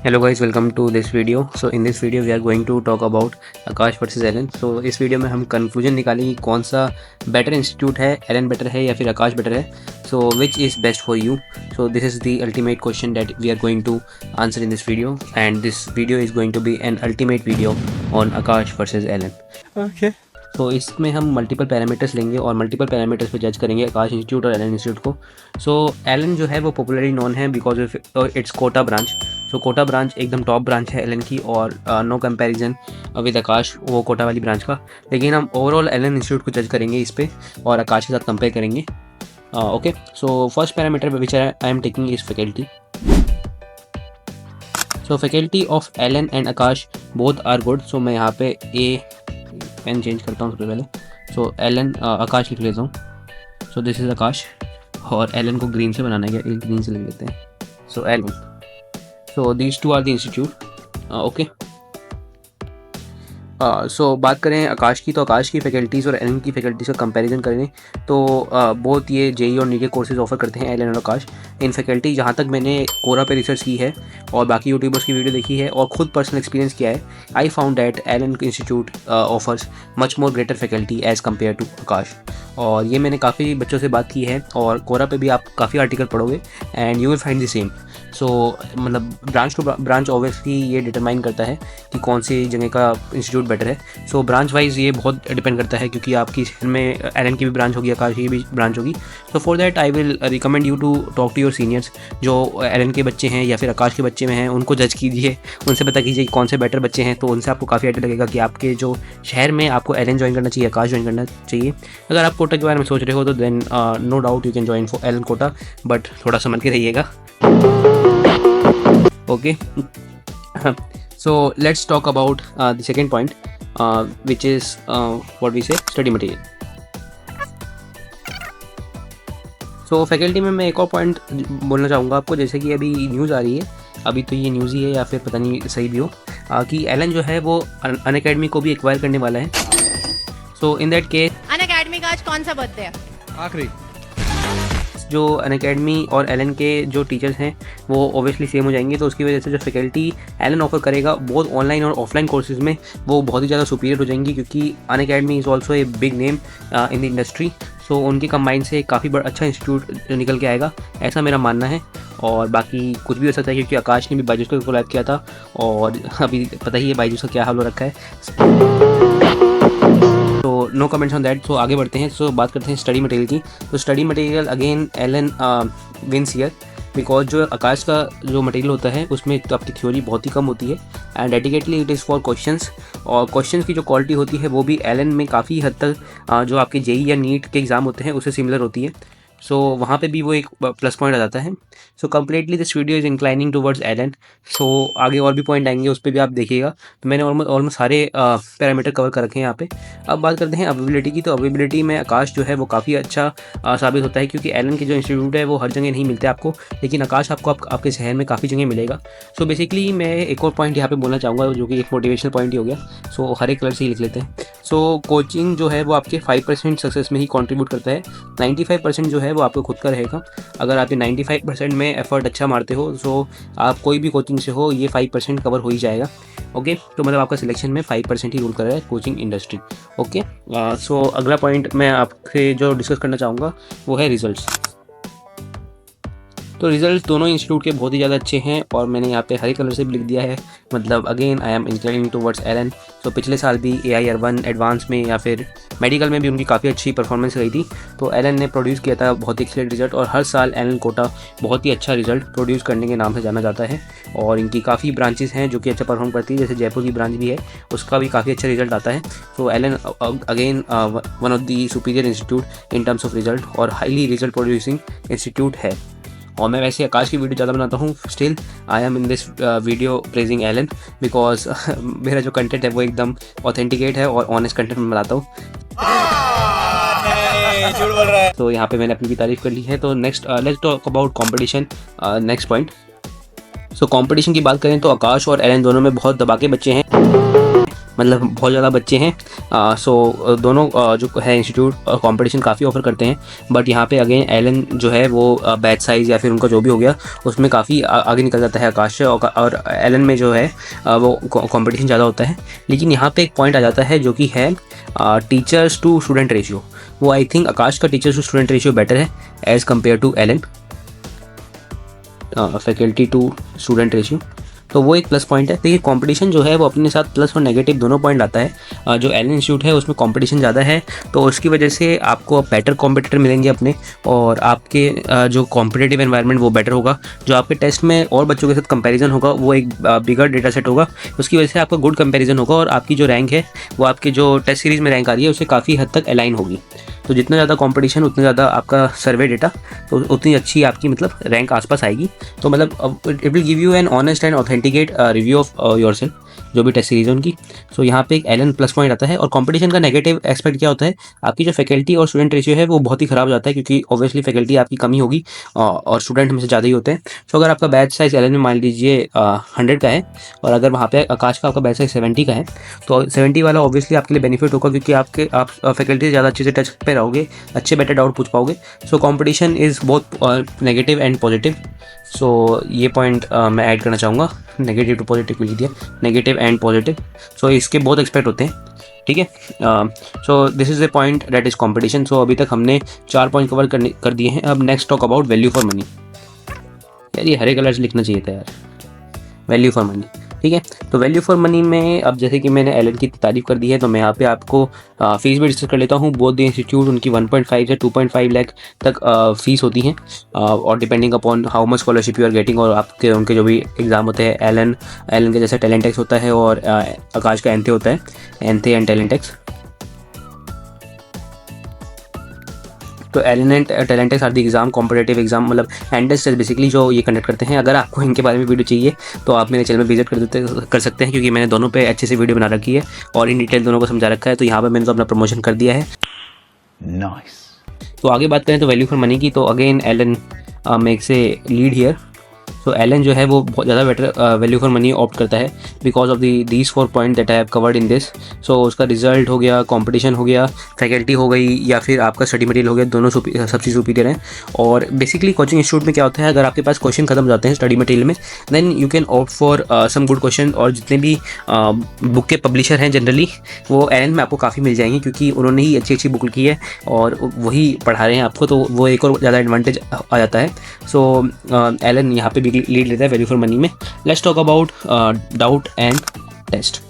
Hello guys, welcome to this video. So in this video we are going to talk about Aakash versus Allen. So इस video में हम confusion निकालेंगे कौन सा better institute है, Allen better है या फिर आकाश बेटर है. So which is best for you? So this is the ultimate question that we are going to answer in this video, and this video is going to be an ultimate video on Aakash versus Allen. Okay. तो इसमें हम multiple parameters लेंगे और multiple parameters पे जज करेंगे Aakash institute और Allen institute को. सो एलन जो है वो पॉपुलरली नॉन है because of its Kota branch. So Kota branch एकदम टॉप ब्रांच है एलन की और नो कंपैरिजन विद आकाश वो कोटा वाली ब्रांच का. लेकिन हम ओवरऑल एलन इंस्टीट्यूट को जज करेंगे इस पर और आकाश के साथ कंपेयर करेंगे. Okay, so first parameter which I am taking is faculty. So faculty of Allen and Aakash both are good. So मैं यहाँ पे ए पेन चेंज करता हूँ सबसे पहले. सो एलन आकाश लिख लेता हूँ. सो दिस इज़ आकाश और एलन को ग्रीन से बनाना है, ग्रीन से लिख लेते हैं. So Allen. So these two are the institute. Okay, so बात करें आकाश की, तो आकाश की फैकल्टीज़ और एलन की फैकल्टीज़ का कंपैरिजन करें तो बहुत ये जेई और नीट के कोर्सेज ऑफर करते हैं एलन और आकाश. इन फैकल्टी जहाँ तक मैंने कोरा पे रिसर्च की है और बाकी यूट्यूबर्स की वीडियो देखी है और ख़ुद पर्सनल एक्सपीरियंस किया है, I found that Allen institute offers much more greater faculty as compare to Aakash. और ये मैंने काफ़ी बच्चों से बात की है और कोरा पे भी आप काफ़ी आर्टिकल पढ़ोगे and you will find the same. So मतलब ब्रांच टू ब्रांच ऑब्वियसली ये डिटरमाइन करता है कि कौन सी जगह का इंस्टीट्यूट बेटर है. सो ब्रांच वाइज ये बहुत डिपेंड करता है क्योंकि आपकी शहर में एलन की भी ब्रांच होगी, आकाश की भी ब्रांच होगी. So for that I will recommend you to talk to your seniors जो एलन के बच्चे हैं या फिर आकाश के बच्चे में हैं. उनको जज कीजिए, उनसे पता कीजिए कि कौन से बेटर बच्चे हैं. तो उनसे आपको काफ़ी आइडिया लगेगा कि आपके जो शहर में आपको एलन ज्वाइन करना चाहिए, आकाश ज्वाइन करना चाहिए. अगर आप कोटा के बारे में सोच रहे हो तो then no doubt you can join for Allen Kota, but थोड़ा समझ के रहिएगा. Okay, so let's talk about the second point, which is what we say study material. So faculty में मैं एक और पॉइंट बोलना चाहूँगा आपको. जैसे कि अभी न्यूज़ आ रही है, अभी तो ये न्यूज़ ही है या फिर पता नहीं सही भी हो, कि एलन जो है वो अनअकैडमी को भी एक्वायर करने वाला है. सो इन दैट केस अनअकैडमी का आज कौन सा बर्थडे है? आखिरी. जो अनअकैडमी और एलन के जो टीचर्स हैं वो ओबियसली सेम हो जाएंगे. तो उसकी वजह से जो फैकल्टी एलन ऑफर करेगा बोथ ऑनलाइन और ऑफलाइन कोर्सेज में वो बहुत ही ज़्यादा सुपीरियर हो जाएंगी क्योंकि Unacademy is also a big name in the industry. So उनके कंबाइन से काफ़ी बड़ा अच्छा इंस्टीट्यूट निकल के आएगा, ऐसा मेरा मानना है. और बाकी कुछ भी हो सकता है क्योंकि आकाश ने भी बायजूस को कोलैब किया था और अभी पता ही है बायजूस का क्या हाल हो रखा है. तो नो कमेंट्स ऑन दैट. सो आगे बढ़ते हैं. सो बात करते हैं स्टडी मटेरियल की. तो study material again Allen wins here because जो आकाश का जो मटेरियल होता है उसमें तो आपकी थ्योरी बहुत ही कम होती है and dedicatedly it is for questions. और क्वेश्चंस की जो क्वालिटी होती है वो भी एलन में काफ़ी हद तक जो आपके जेई या नीट के एग्ज़ाम होते हैं उससे सिमिलर होती है. सो वहाँ पे भी वो एक प्लस पॉइंट आ जाता है. So completely this video is inclining towards Allen. So आगे और भी पॉइंट आएंगे, उस पर भी आप देखिएगा. तो मैंने ऑलमोस्ट सारे पैरामीटर कवर कर रखे हैं यहाँ पे. अब बात करते हैं अवेलेबिलिटी की. तो अवेलेबिलिटी में आकाश जो है वो काफ़ी अच्छा साबित होता है क्योंकि एलन के जो इंस्टीट्यूट है वो हर जगह नहीं मिलते आपको, लेकिन आकाश आपको आपके शहर में काफ़ी जगह मिलेगा. सो बेसिकली मैं एक और पॉइंट यहाँ पे बोलना चाहूँगा जो कि एक मोटिवेशनल पॉइंट ही हो गया. सो हर एक कलर से ही लिख लेते हैं. सो कोचिंग जो है वो आपके 5% सक्सेस में ही कंट्रीब्यूट करता है. 95% जो है वो आपको खुद का रहेगा. अगर आप ये 95% में एफर्ट अच्छा मारते हो सो आप कोई भी कोचिंग से हो ये 5% कवर हो ही जाएगा. ओके, तो मतलब आपका सिलेक्शन में 5% ही रूल कर रहा है कोचिंग इंडस्ट्री. ओके, सो अगला पॉइंट मैं आपसे जो डिस्कस करना चाहूँगा वो है रिजल्ट्स. तो रिजल्ट दोनों इंस्टीट्यूट के बहुत ही ज़्यादा अच्छे हैं और मैंने यहाँ पे हरे कलर से भी लिख दिया है. मतलब again I am inclining towards Allen. तो पिछले साल भी AIR1 एडवांस में या फिर मेडिकल में भी उनकी काफ़ी अच्छी परफॉर्मेंस रही थी. तो एलन ने प्रोड्यूस किया था बहुत ही एक्सीलेंट रिजल्ट और हर साल एलन कोटा बहुत ही अच्छा रिजल्ट प्रोड्यूस करने के नाम से जाना जाता है. और इनकी काफ़ी ब्रांचेस हैं जो कि अच्छा परफॉर्म करती है, जैसे जयपुर की ब्रांच भी है, उसका भी काफ़ी अच्छा रिजल्ट आता है. तो Allen again one of the superior institute in terms of result और हाईली रिजल्ट प्रोड्यूसिंग इंस्टीट्यूट है. और मैं वैसे आकाश की वीडियो ज़्यादा बनाता हूँ. Still I am in this video praising Allen because मेरा जो कंटेंट है वो एकदम ऑथेंटिकेट है और ऑनेस्ट कंटेंट मैं बनाता हूँ. तो यहाँ पे मैंने अपनी भी तारीफ कर ली है. तो next let's talk about competition. Next point. So competition की बात करें तो आकाश और एलन दोनों में बहुत दबा के बच्चे हैं. मतलब बहुत ज़्यादा बच्चे हैं। सो दोनों जो है इंस्टीट्यूट कंपटीशन काफ़ी ऑफर करते हैं, बट यहाँ पे अगेन एलन जो है वो बैच साइज़ या फिर उनका जो भी हो गया उसमें काफ़ी आगे निकल जाता है आकाश से, और एलन में जो है वो कंपटीशन ज़्यादा होता है। लेकिन यहाँ पे एक पॉइंट आ जाता है जो कि है टीचर्स टू स्टूडेंट रेशियो। वो आई थिंक आकाश का teachers to student ratio better है as compare to Allen, faculty to student ratio. तो वो एक प्लस पॉइंट है। देखिए कंपटीशन जो है वो अपने साथ प्लस और नेगेटिव दोनों पॉइंट लाता है। जो एलन इंस्टीट्यूट है उसमें कंपटीशन ज़्यादा है, तो उसकी वजह से आपको बेटर कॉम्पिटिटर मिलेंगे अपने, और आपके जो कॉम्पिटिटिव एनवायरनमेंट वो बेटर होगा। जो आपके टेस्ट में और बच्चों के साथ कंपैरिजन होगा वो एक बिगर डेटा सेट होगा, उसकी वजह से आपका गुड कंपैरिजन होगा, और आपकी जो रैंक है वो आपके जो टेस्ट सीरीज़ में रैंक आ रही है उससे काफ़ी हद तक अलाइन होगी। तो जितना ज़्यादा कंपटीशन उतना ज़्यादा आपका सर्वे डेटा, तो उतनी अच्छी आपकी मतलब रैंक आसपास आएगी। तो मतलब it will give you an honest and authenticate review of yourself, जो भी टेस्ट सीरीज है उनकी। सो यहाँ पे एक एलन प्लस पॉइंट आता है। और कंपटीशन का नेगेटिव एस्पेक्ट क्या होता है, आपकी जो फैकल्टी और स्टूडेंट रेशियो है वो बहुत ही ख़राब जाता है, क्योंकि ऑब्वियसली फैकल्टी आपकी कमी होगी और स्टूडेंट में से ज़्यादा ही होते हैं। सो अगर आपका बैच साइज एलन में मान लीजिए 100 का है, और अगर वहाँ पे आकाश का आपका बैच साइज 70 का है, तो 70 वाला ऑब्वियसली आपके लिए बेनिफिट होगा, क्योंकि आप फैकल्टी से ज़्यादा अच्छे से टच पे रहोगे, अच्छे बेटर डाउट पूछ पाओगे। So competition is both negative and positive. So ये पॉइंट मैं ऐड करना चाहूँगा, नेगेटिव टू पॉजिटिव लिख दिया, नेगेटिव एंड पॉजिटिव। सो इसके बहुत एक्सपेक्ट होते हैं, ठीक है। So this is a point that is competition. So अभी तक हमने 4 पॉइंट कवर कर दिए हैं। अब next talk about value for money. यार ये हरे कलर से लिखना चाहिए था यार, वैल्यू फॉर मनी, ठीक है। तो वैल्यू फॉर मनी में अब जैसे कि मैंने एलन की तारीफ कर दी है, तो मैं यहाँ पे आपको फीस भी डिस्कस कर लेता हूँ। बोथ द इंस्टीट्यूट उनकी 1.5 से 2.5 लाख तक फीस होती हैं, और depending upon how much scholarship you are getting, और आपके उनके जो भी एग्ज़ाम होते हैं। एलन के जैसे टैलेंट एक्स होता है, और आकाश का एनथे होता है, एनथे एंड टैलेंट एक्स। तो Allen and tallentex are the exam competitive exam, मतलब एंडेस्ट बेसिकली जो ये कंडक्ट करते हैं। अगर आपको इनके बारे में वीडियो चाहिए तो आप मेरे चैनल में विजिट कर सकते हैं, क्योंकि मैंने दोनों पे अच्छे से वीडियो बना रखी है और इन डिटेल दोनों को समझा रखा है। तो यहाँ पर मैंने तो अपना प्रमोशन कर दिया है। नाइस। तो आगे बात करें तो वैल्यू फॉर मनी की, तो again Allen makes a lead here. तो एलन जो है वो बहुत ज़्यादा better value for money opt करता है, because of these 4 point that I have covered in this. So उसका रिजल्ट हो गया, कंपटीशन हो गया, फैकल्टी हो गई, या फिर आपका स्टडी मटेरियल हो गया, दोनों सबसे सुपीरियर हैं। और बेसिकली कोचिंग इंस्टीट्यूट में क्या होता है, अगर आपके पास क्वेश्चन खत्म हो जाते हैं स्टडी मटेरियल में, then you can opt for some good question. और जितने भी बुक के पब्लिशर हैं जनरली वो एलन में आपको काफ़ी मिल जाएंगे, क्योंकि उन्होंने ही अच्छी अच्छी बुक लिखी है और वही पढ़ा रहे हैं आपको, तो वो एक और ज़्यादा एडवांटेज आ जाता है। सो एलन यहाँ पे भी लीड लेता है वैल्यू फॉर मनी में। Let's talk about doubt and test.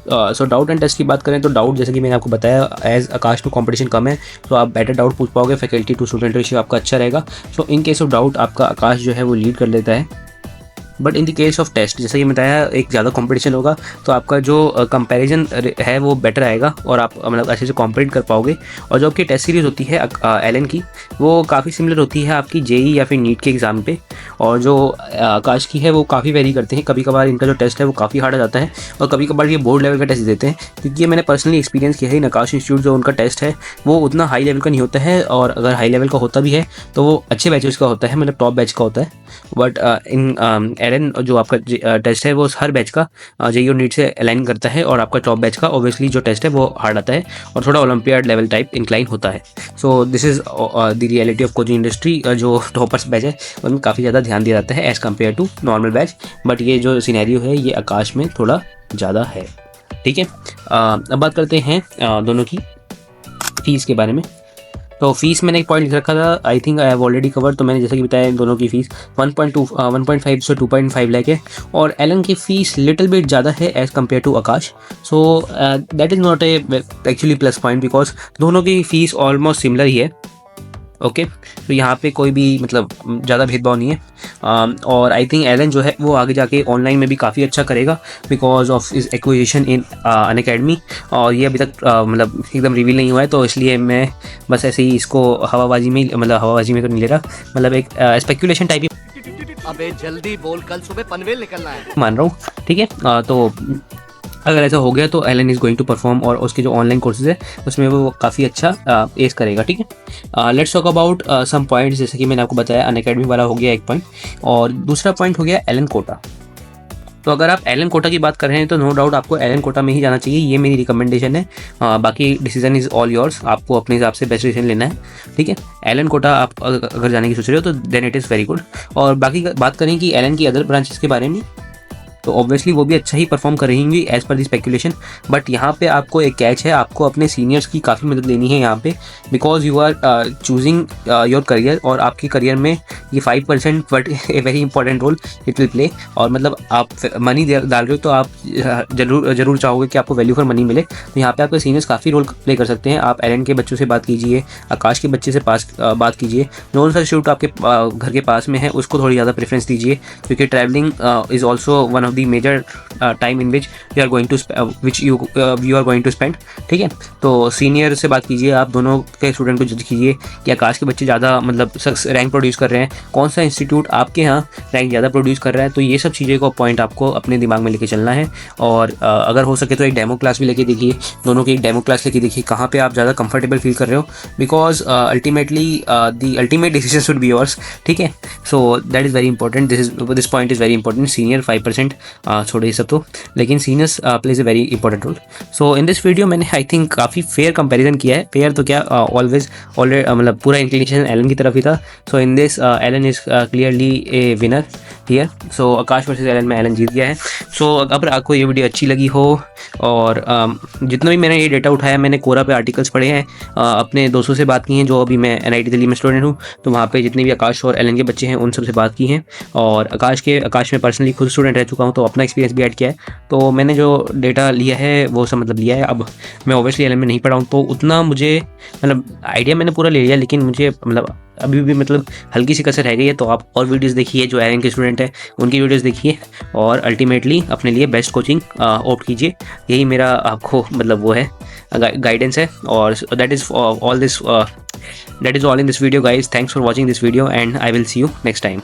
So doubt and test की बात करें तो डाउट, जैसे कि मैंने आपको बताया, एज आकाश टू कंपटीशन कम है तो आप बेटर डाउट पूछ पाओगे, फैकल्टी टू स्टूडेंट रेशियो आपका अच्छा रहेगा। So in case of doubt आपका आकाश जो है वो लीड कर लेता है। But in the case of test, जैसे कि बताया, एक ज़्यादा कंपटीशन होगा, तो आपका जो कंपैरिजन है वो बेटर आएगा, और आप मतलब अच्छे से कॉम्पीट कर पाओगे। और जो आपकी टेस्ट सीरीज़ होती है एलन की, वो काफ़ी सिमिलर होती है आपकी जेई या फिर नीट के एग्ज़ाम पे, और जो आकाश की है वो काफ़ी वेरी करते हैं। कभी कभार इनका जो टेस्ट है वो काफ़ी हार्ड आ जाता है, और कभी कभार ये बोर्ड लेवल का टेस्ट देते हैं, क्योंकि ये मैंने पर्सनली एक्सपीरियंस किया है। आकाश इंस्टीट्यूट जो उनका टेस्ट है वो उतना हाई लेवल का नहीं होता है, और अगर हाई लेवल का होता भी है तो वो अच्छे बैचेस का होता है, मतलब टॉप बैच का होता है। बट इन एलन जो आपका टेस्ट है वो हर बैच का जेई और नीट से अलाइन करता है, और आपका टॉप बैच का ऑब्वियसली जो टेस्ट है वो हार्ड आता है और थोड़ा ओलंपियाड लेवल टाइप इंक्लाइन होता है। So this is the reality of coaching industry. जो टॉपर्स बैच है उनमें काफ़ी ज़्यादा ध्यान दिया जाता है as compare to normal batch, but ये जो सिनेरियो है ये आकाश में थोड़ा ज़्यादा है, ठीक है। अब बात करते हैं दोनों की फ़ीस के बारे में। तो फीस मैंने एक पॉइंट लिख रखा था, I think I have already cover. तो मैंने जैसे कि बताया इन दोनों की फ़ीस 1.5 से 2.5 लाख है, और एलन की फ़ीस लिटिल बिट ज़्यादा है as compare to Aakash. So that is not a actually plus point, because दोनों की फ़ीस ऑलमोस्ट सिमिलर ही है, ओके। तो यहाँ पे कोई भी मतलब ज़्यादा भेदभाव नहीं है। और आई थिंक एलन जो है वो आगे जाके ऑनलाइन में भी काफ़ी अच्छा करेगा, बिकॉज ऑफ इस एक्विजिशन इन अनअकैडमी। और ये अभी तक मतलब एकदम रिवील नहीं हुआ है, तो इसलिए मैं बस ऐसे ही इसको हवाबाजी में, मतलब हवाबाजी में तो नहीं ले रहा, मतलब एक स्पेकुलेशन टाइप ही अबे जल्दी बोल, कल सुबह पनवेल निकलना है, मान रहा हूँ, ठीक है। तो अगर ऐसा हो गया तो Allen is going to perform, और उसके जो ऑनलाइन कोर्सेज है उसमें वो काफ़ी अच्छा एस करेगा, ठीक है। Let's talk about some points, जैसे कि मैंने आपको बताया अनअकैडमी वाला हो गया एक पॉइंट, और दूसरा पॉइंट हो गया एलन कोटा। तो अगर आप एलन कोटा की बात कर रहे हैं तो नो डाउट आपको एलन कोटा में ही जाना चाहिए, ये मेरी रिकमेंडेशन है। बाकी डिसीजन इज़ ऑल योर्स, आपको अपने हिसाब से बेस्ट डिसीजन लेना है, ठीक है। एलन कोटा आप अगर जाने की सोच रहे हो तो then it is very good. और बाकी बात करें कि एलन की अदर ब्रांचेस के बारे में, तो ऑब्वियसली वो भी अच्छा ही परफॉर्म कर रही होंगी as per the speculation. But यहाँ पे आपको एक कैच है, आपको अपने सीनियर्स की काफ़ी मदद लेनी है यहाँ पे, because you are choosing your career, और आपके करियर में ये 5% but a very important role it will play. और मतलब आप मनी डाल रहे हो तो आप जरूर चाहोगे कि आपको वैल्यू फॉर मनी मिले, तो यहाँ पे आपके सीनियर्स काफ़ी रोल प्ले कर सकते हैं। आप एलन के बच्चों से बात कीजिए, आकाश के बच्चे से बात कीजिए, नॉन सर शूट आपके घर के पास में है उसको थोड़ी ज़्यादा प्रेफरेंस दीजिए, क्योंकि travelling is also one of the major time in which you are going to spend, ठीक है। तो सीनियर से बात कीजिए, आप दोनों के स्टूडेंट को जज कीजिए कि आकाश के बच्चे ज़्यादा मतलब रैंक प्रोड्यूस कर रहे हैं, कौन सा इंस्टीट्यूट आपके यहाँ रैंक ज़्यादा प्रोड्यूस कर रहा है। तो ये सब चीज़ें को पॉइंट आपको अपने दिमाग में लेके चलना है। और अगर हो सके तो एक डेमो क्लास भी लेके देखिए, दोनों की एक डेमो क्लास लेके देखिए कहाँ पे आप ज़्यादा कंफर्टेबल फील कर रहे हो, because ultimately the ultimate decision should be yours, ठीक है। So that is very important, this point is very important. Senior 5% छोड़े ये सब तो, लेकिन seniors plays a very important role. So in this video मैंने आई थिंक काफ़ी fair comparison किया है, फेयर तो क्या ऑलरेडी मतलब पूरा इंक्लिनेशन एलन की तरफ ही था। So in this Allen is clearly a winner here. So Aakash versus Allen में एलन जीत गया है। सो अगर आपको ये वीडियो अच्छी लगी हो, और जितना भी मैंने ये डेटा उठाया, मैंने कोरा पे आर्टिकल्स पढ़े हैं, अपने दोस्तों से बात की हैं जो अभी मैं NIT दिल्ली में स्टूडेंट हूँ, तो वहाँ पे जितने भी आकाश और एलन के बच्चे हैं उन सब से बात की हैं, और आकाश में पर्सनली खुद स्टूडेंट रह चुका हूँ तो अपना एक्सपीरियंस भी ऐड किया है। तो मैंने जो डेटा लिया है वो सब मतलब लिया है। अब मैं ऑब्वियसली एलन में नहीं पढ़ा हूँ तो उतना मुझे मतलब आइडिया मैंने पूरा ले लिया, लेकिन मुझे मतलब अभी भी मतलब हल्की सी कसर रह गई है। तो आप और वीडियोस देखिए, जो एलन के स्टूडेंट है उनकी वीडियोस देखिए, और अल्टीमेटली अपने लिए बेस्ट कोचिंग ऑप्ट कीजिए। यही मेरा आपको मतलब वो है गाइडेंस है। और that is all in this video guys. Thanks for watching this video and I will see you next time.